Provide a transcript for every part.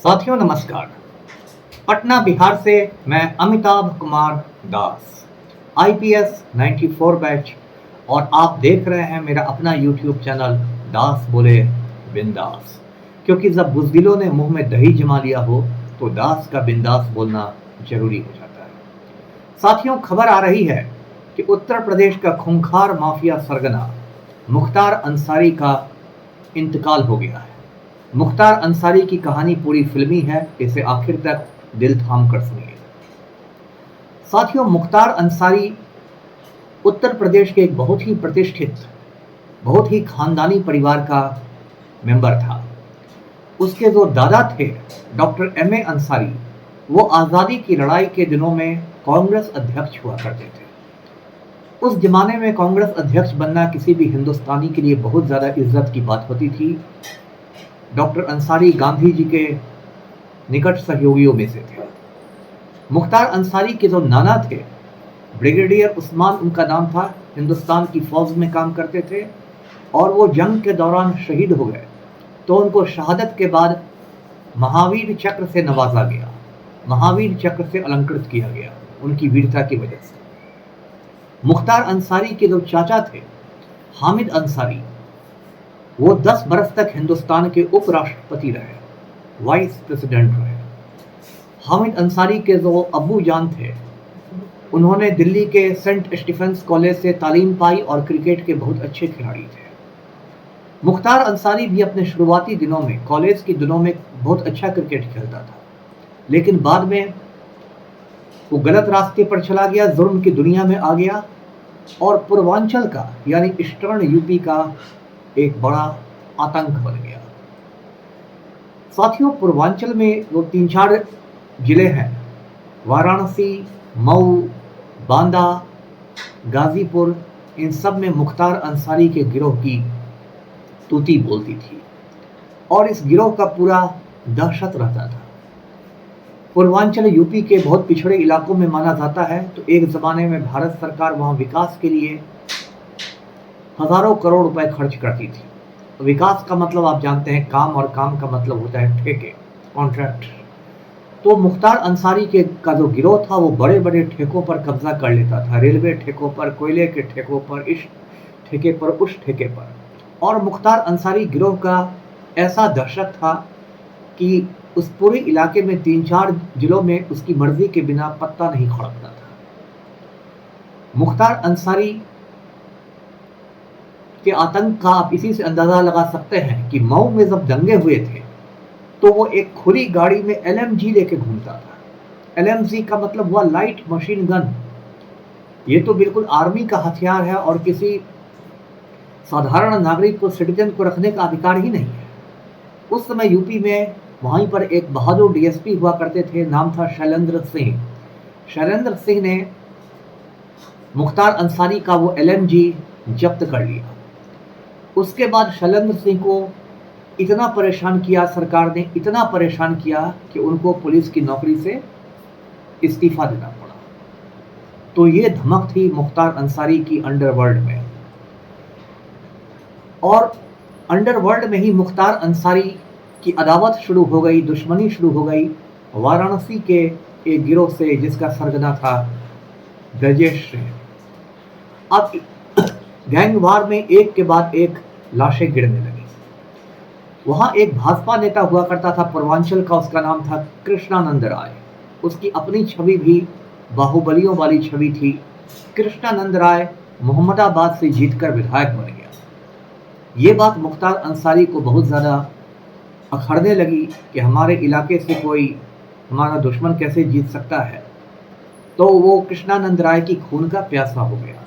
साथियों नमस्कार। पटना बिहार से मैं अमिताभ कुमार दास, आईपीएस 94 बैच, और आप देख रहे हैं मेरा अपना यूट्यूब चैनल दास बोले बिंदास। क्योंकि जब बुज़दिलों ने मुंह में दही जमा लिया हो तो दास का बिंदास बोलना जरूरी हो जाता है। साथियों, खबर आ रही है कि उत्तर प्रदेश का खूंखार माफिया सरगना मुख्तार अंसारी का इंतकाल हो गया है। मुख्तार अंसारी की कहानी पूरी फिल्मी है, इसे आखिर तक दिल थाम कर सुनिए। साथियों, मुख्तार अंसारी उत्तर प्रदेश के एक बहुत ही प्रतिष्ठित, बहुत ही खानदानी परिवार का मेंबर था। उसके जो दादा थे डॉक्टर एम ए अंसारी, वो आज़ादी की लड़ाई के दिनों में कांग्रेस अध्यक्ष हुआ करते थे। उस जमाने में कांग्रेस अध्यक्ष बनना किसी भी हिंदुस्तानी के लिए बहुत ज़्यादा इज्जत की बात होती थी। डॉक्टर अंसारी गांधी जी के निकट सहयोगियों में से थे। मुख्तार अंसारी के जो नाना थे, ब्रिगेडियर उस्मान उनका नाम था, हिंदुस्तान की फौज में काम करते थे और वो जंग के दौरान शहीद हो गए। तो उनको शहादत के बाद महावीर चक्र से नवाजा गया, महावीर चक्र से अलंकृत किया गया उनकी वीरता की वजह से। मुख्तार अंसारी के जो चाचा थे हामिद अंसारी, वो 10 बरस तक हिंदुस्तान के उपराष्ट्रपति रहे, वाइस प्रेसिडेंट रहे। हामिद अंसारी के जो अब्बू जान थे, उन्होंने दिल्ली के सेंट स्टीफेंस कॉलेज से तालीम पाई और क्रिकेट के बहुत अच्छे खिलाड़ी थे। मुख्तार अंसारी भी अपने शुरुआती दिनों में, कॉलेज के दिनों में बहुत अच्छा क्रिकेट खेलता था, लेकिन बाद में वो गलत रास्ते पर चला गया, जुर्म की दुनिया में आ गया और पूर्वांचल का यानी ईस्टर्न यूपी का एक बड़ा आतंक बन गया। साथियों, पूर्वांचल में जो 3-4 जिले हैं, वाराणसी, मऊ, बांदा, गाजीपुर, इन सब में मुख्तार अंसारी के गिरोह की तूती बोलती थी और इस गिरोह का पूरा दहशत रहता था। पूर्वांचल यूपी के बहुत पिछड़े इलाकों में माना जाता है, तो एक ज़माने में भारत सरकार वहाँ विकास के लिए हजारों करोड़ रुपए खर्च करती थी। विकास का मतलब आप जानते हैं काम, और काम का मतलब होता है ठेके, कॉन्ट्रैक्ट। तो मुख्तार अंसारी के का जो गिरोह था वो बड़े बड़े ठेकों पर कब्जा कर लेता था, रेलवे ठेकों पर, कोयले के ठेकों पर, इस ठेके पर, उस ठेके पर। और मुख्तार अंसारी गिरोह का ऐसा दहशत था कि उस पूरे इलाके में 3-4 जिलों में उसकी मर्जी के बिना पत्ता नहीं खड़कता था। मुख्तार अंसारी के आतंक का आप इसी से अंदाजा लगा सकते हैं कि मऊ में जब दंगे हुए थे तो वो एक खुली गाड़ी में एलएमजी लेके घूमता था। एलएमजी का मतलब हुआ लाइट मशीन गन। ये तो बिल्कुल आर्मी का हथियार है और किसी साधारण नागरिक को, सिटीजन को रखने का अधिकार ही नहीं है। उस समय यूपी में वहीं पर एक बहादुर डीएसपी हुआ करते थे, नाम था शैलेंद्र सिंह। शैलेंद्र सिंह ने मुख्तार अंसारी का वो एलएमजी जब्त कर लिया। उसके बाद शैलेंद्र सिंह को इतना परेशान किया सरकार ने, इतना परेशान किया कि उनको पुलिस की नौकरी से इस्तीफा देना पड़ा। तो ये धमक थी मुख्तार अंसारी की अंडरवर्ल्ड में, और अंडरवर्ल्ड में ही मुख्तार अंसारी की अदावत शुरू हो गई, दुश्मनी शुरू हो गई वाराणसी के एक गिरोह से जिसका सरगना था ब्रजेश सिंह। अब गैंगवार में एक के बाद एक लाशें गिरने लगी। वहां एक भाजपा नेता हुआ करता था पूर्वांचल का, उसका नाम था कृष्णानंद राय। उसकी अपनी छवि भी बाहुबलियों वाली छवि थी। कृष्णानंद राय मोहम्मदाबाद से जीतकर विधायक बन गया। ये बात मुख्तार अंसारी को बहुत ज़्यादा अखरने लगी कि हमारे इलाके से कोई हमारा दुश्मन कैसे जीत सकता है। तो वो कृष्णानंद राय की खून का प्यासा हो गया।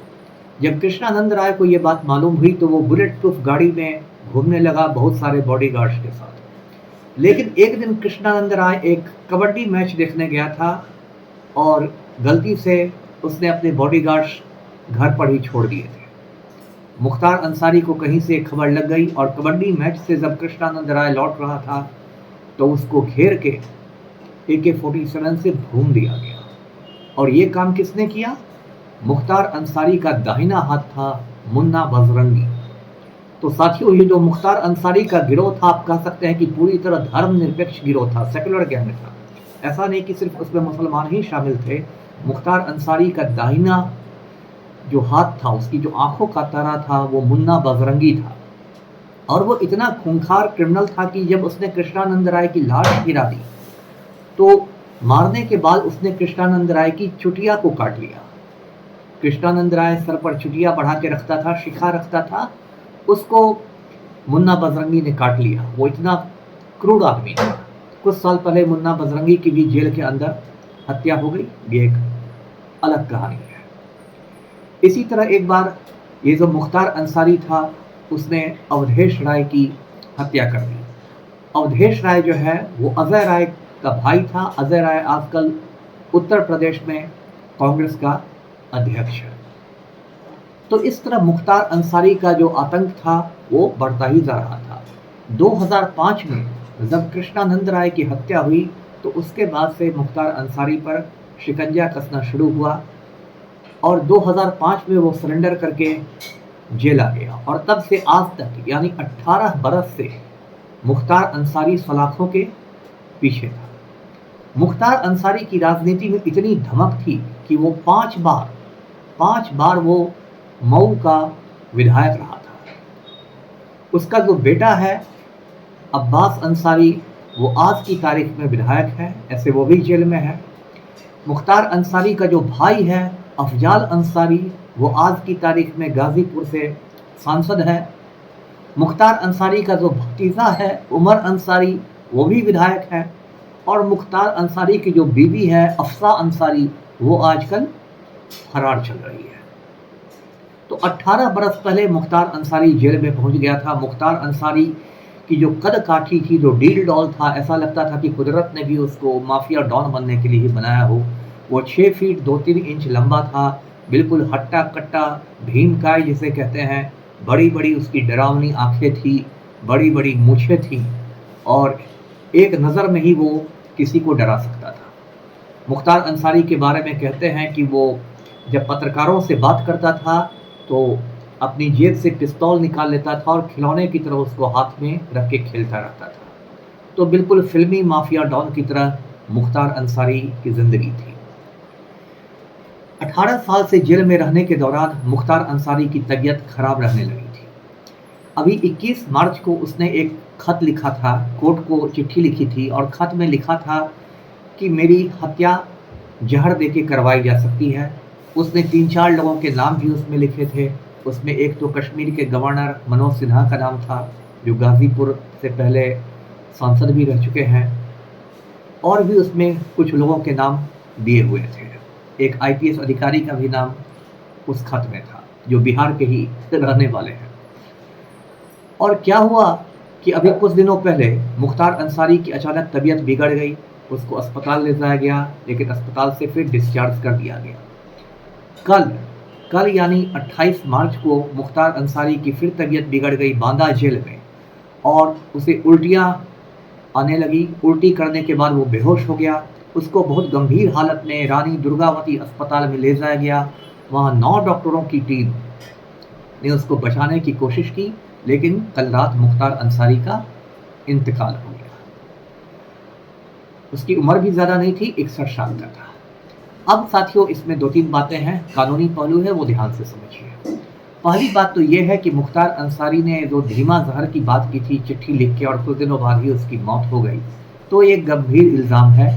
जब कृष्णानंद राय को ये बात मालूम हुई तो वो बुलेट प्रूफ गाड़ी में घूमने लगा बहुत सारे बॉडीगार्ड्स के साथ। लेकिन एक दिन कृष्णानंद राय एक कबड्डी मैच देखने गया था और गलती से उसने अपने बॉडीगार्ड्स घर पर ही छोड़ दिए थे। मुख्तार अंसारी को कहीं से खबर लग गई और कबड्डी मैच से जब कृष्णानंद राय लौट रहा था तो उसको घेर के AK-47 से भून दिया गया। और ये काम किसने किया? मुख्तार अंसारी का दाहिना हाथ था मुन्ना बजरंगी। तो साथियों, ये जो मुख्तार अंसारी का गिरोह था, आप कह सकते हैं कि पूरी तरह धर्मनिरपेक्ष गिरोह था, सेकुलर गैंग था। ऐसा नहीं कि सिर्फ उसमें मुसलमान ही शामिल थे। मुख्तार अंसारी का दाहिना जो हाथ था, उसकी जो आंखों का तारा था, वो मुन्ना बजरंगी था। और वो इतना खूंखार क्रिमिनल था कि जब उसने कृष्णानंद राय की लाश गिरा दी, तो मारने के बाद उसने कृष्णानंद राय की चुटिया को काट लिया। कृष्णानंद राय सर पर चुटिया बढ़ा के रखता था, शिखा रखता था, उसको मुन्ना बजरंगी ने काट लिया। वो इतना क्रूर आदमी था। कुछ साल पहले मुन्ना बजरंगी की भी जेल के अंदर हत्या हो गई। ये एक अलग कहानी है। इसी तरह एक बार ये जो मुख्तार अंसारी था, उसने अवधेश राय की हत्या कर दी। अवधेश राय जो है वो अजय राय का भाई था। अजय राय आजकल उत्तर प्रदेश में कांग्रेस का अध्यक्ष है। तो इस तरह मुख्तार अंसारी का जो आतंक था वो बढ़ता ही जा रहा था। 2005 में जब कृष्णानंद राय की हत्या हुई, तो उसके बाद से मुख्तार अंसारी पर शिकंजा कसना शुरू हुआ और 2005 में वो सरेंडर करके जेल आ गया। और तब से आज तक यानी 18 बरस से मुख्तार अंसारी सलाखों के पीछे था। मुख्तार अंसारी की राजनीति में इतनी धमक थी कि वो 5 बार वो मऊ का विधायक रहा था। उसका जो बेटा है अब्बास अंसारी, वो आज की तारीख में विधायक है, ऐसे वो भी जेल में है। मुख्तार अंसारी का जो भाई है अफजाल अंसारी, वो आज की तारीख में गाजीपुर से सांसद है। मुख्तार अंसारी का जो भतीजा है उमर अंसारी, वो भी विधायक है। और मुख्तार अंसारी की जो बीवी है अफसा अंसारी, वो आजकल फरार चल रही है। तो 18 बरस पहले मुख्तार अंसारी जेल में पहुंच गया था। मुख्तार अंसारी की जो कद काठी थी, जो डील डॉल था, ऐसा लगता था कि कुदरत ने भी उसको माफिया डॉन बनने के लिए ही बनाया हो। वो 6 फीट 2-3 इंच लंबा था, बिल्कुल हट्टा कट्टा भीमकाय जिसे कहते हैं। बड़ी बड़ी उसकी डरावनी आंखें थी, बड़ी बड़ी मूछें थी और एक नज़र में ही वो किसी को डरा सकता था। मुख्तार अंसारी के बारे में कहते हैं कि वो जब पत्रकारों से बात करता था तो अपनी जेब से पिस्तौल निकाल लेता था और खिलौने की तरह उसको हाथ में रख के खेलता रहता था। तो बिल्कुल फिल्मी माफिया डॉन की तरह मुख्तार अंसारी की जिंदगी थी। 18 साल से जेल में रहने के दौरान मुख्तार अंसारी की तबीयत खराब रहने लगी थी। अभी 21 मार्च को उसने एक खत लिखा था, कोर्ट को चिट्ठी लिखी थी और खत में लिखा था कि मेरी हत्या जहर देके करवाई जा सकती है। उसने 3-4 लोगों के नाम भी उसमें लिखे थे। उसमें एक तो कश्मीर के गवर्नर मनोज सिन्हा का नाम था, जो गाजीपुर से पहले सांसद भी रह चुके हैं, और भी उसमें कुछ लोगों के नाम दिए हुए थे। एक IPS अधिकारी का भी नाम उस खत में था, जो बिहार के ही रहने वाले हैं। और क्या हुआ कि अभी कुछ दिनों पहले मुख्तार अंसारी की अचानक तबीयत बिगड़ गई। उसको अस्पताल ले जाया गया, लेकिन अस्पताल से फिर डिस्चार्ज कर दिया गया। कल यानी 28 मार्च को मुख्तार अंसारी की फिर तबीयत बिगड़ गई बांदा जेल में और उसे उल्टियाँ आने लगी। उल्टी करने के बाद वो बेहोश हो गया। उसको बहुत गंभीर हालत में रानी दुर्गावती अस्पताल में ले जाया गया। वहाँ 9 डॉक्टरों की टीम ने उसको बचाने की कोशिश की, लेकिन कल रात मुख्तार अंसारी का इंतकाल हो गया। उसकी उम्र भी ज़्यादा नहीं थी, 61 साल का था। अब साथियों, इसमें 2-3 बातें हैं, कानूनी पहलू है, वो ध्यान से समझिए। पहली बात तो ये है कि मुख्तार अंसारी ने जो धीमा जहर की बात की थी चिट्ठी लिख के और कुछ दिनों बाद ही उसकी मौत हो गई, तो एक गंभीर इल्ज़ाम है,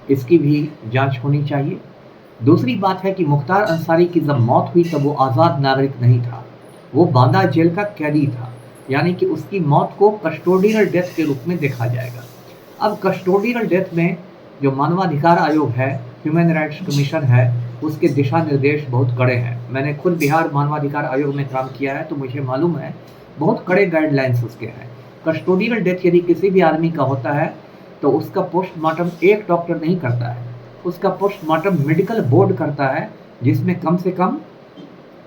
इसकी भी जांच होनी चाहिए। दूसरी बात है कि मुख्तार अंसारी की जब मौत हुई तब वो आज़ाद नागरिक नहीं था, वो बांदा जेल का कैदी था, यानी कि उसकी मौत को कस्टोडियल डेथ के रूप में देखा जाएगा। अब कस्टोडियल डेथ में जो मानवाधिकार आयोग है, ह्यूमन राइट्स कमीशन है, उसके दिशा निर्देश बहुत कड़े हैं। मैंने खुद बिहार मानवाधिकार आयोग में काम किया है, तो मुझे मालूम है बहुत कड़े गाइडलाइंस उसके हैं। कस्टोडियल डेथ यदि किसी भी आदमी का होता है तो उसका पोस्टमार्टम एक डॉक्टर नहीं करता है, उसका पोस्टमार्टम मेडिकल बोर्ड करता है, जिसमें कम से कम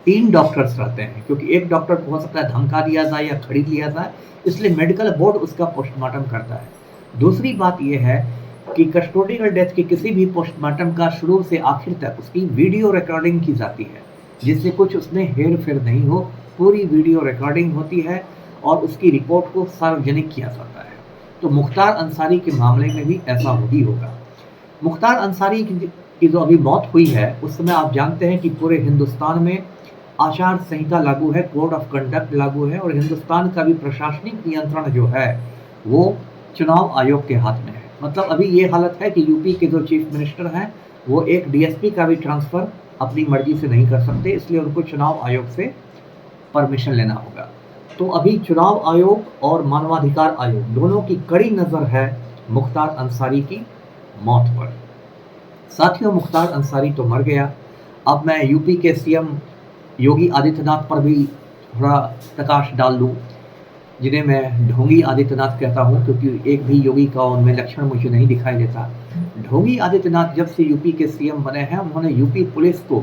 3 डॉक्टर्स रहते हैं, क्योंकि एक डॉक्टर को हो सकता है धमका दिया जाए या खरीद लिया जाए, इसलिए मेडिकल बोर्ड उसका पोस्टमार्टम करता है। दूसरी बात यह है कि कस्टोडियल डेथ के किसी भी पोस्टमार्टम का शुरू से आखिर तक उसकी वीडियो रिकॉर्डिंग की जाती है, जिससे कुछ उसमें हेर फेर नहीं हो। पूरी वीडियो रिकॉर्डिंग होती है और उसकी रिपोर्ट को सार्वजनिक किया जाता है। तो मुख्तार अंसारी के मामले में भी ऐसा ही होगा। मुख्तार अंसारी की जो अभी मौत हुई है, उस समय आप जानते हैं कि पूरे हिंदुस्तान में आचार संहिता लागू है, कोड ऑफ कंडक्ट लागू है और हिंदुस्तान का भी प्रशासनिक नियंत्रण जो है वो चुनाव आयोग के हाथ में है। मतलब अभी ये हालत है कि यूपी के जो चीफ मिनिस्टर हैं वो एक डीएसपी का भी ट्रांसफ़र अपनी मर्जी से नहीं कर सकते, इसलिए उनको चुनाव आयोग से परमिशन लेना होगा। तो अभी चुनाव आयोग और मानवाधिकार आयोग दोनों की कड़ी नज़र है मुख्तार अंसारी की मौत पर। साथियों, मुख्तार अंसारी तो मर गया। अब मैं यूपी के सीएम योगी आदित्यनाथ पर भी थोड़ा प्रकाश डाल दूँ, जिन्हें मैं ढोंगी आदित्यनाथ कहता हूँ, क्योंकि एक भी योगी का उनमें लक्षण मुझे नहीं दिखाई देता। ढोंगी आदित्यनाथ जब से यूपी के सीएम बने हैं, उन्होंने यूपी पुलिस को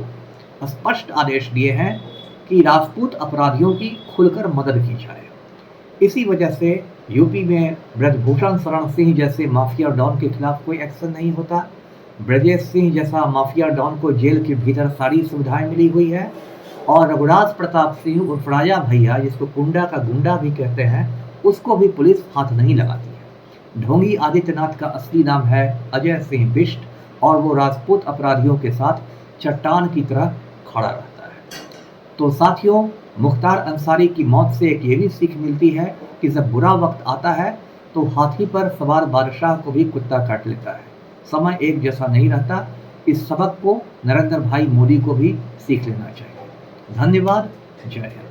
स्पष्ट आदेश दिए हैं कि राजपूत अपराधियों की खुलकर मदद की जाए। इसी वजह से यूपी में ब्रजभूषण शरण सिंह जैसे माफिया डॉन के खिलाफ कोई एक्शन नहीं होता। ब्रजेश सिंह जैसा माफिया डॉन को जेल के भीतर सारी सुविधाएं मिली हुई है और रघुराज प्रताप सिंह उर्फ राजा भैया, जिसको कुंडा का गुंडा भी कहते हैं, उसको भी पुलिस हाथ नहीं लगाती है। ढोंगी आदित्यनाथ का असली नाम है अजय सिंह बिष्ट और वो राजपूत अपराधियों के साथ चट्टान की तरह खड़ा रहता है। तो साथियों, मुख्तार अंसारी की मौत से एक ये भी सीख मिलती है कि जब बुरा वक्त आता है तो हाथी पर सवार बादशाह को भी कुत्ता काट लेता है। समय एक जैसा नहीं रहता। इस सबक को नरेंद्र भाई मोदी को भी सीख लेना चाहिए। धन्यवाद। जय हिंद।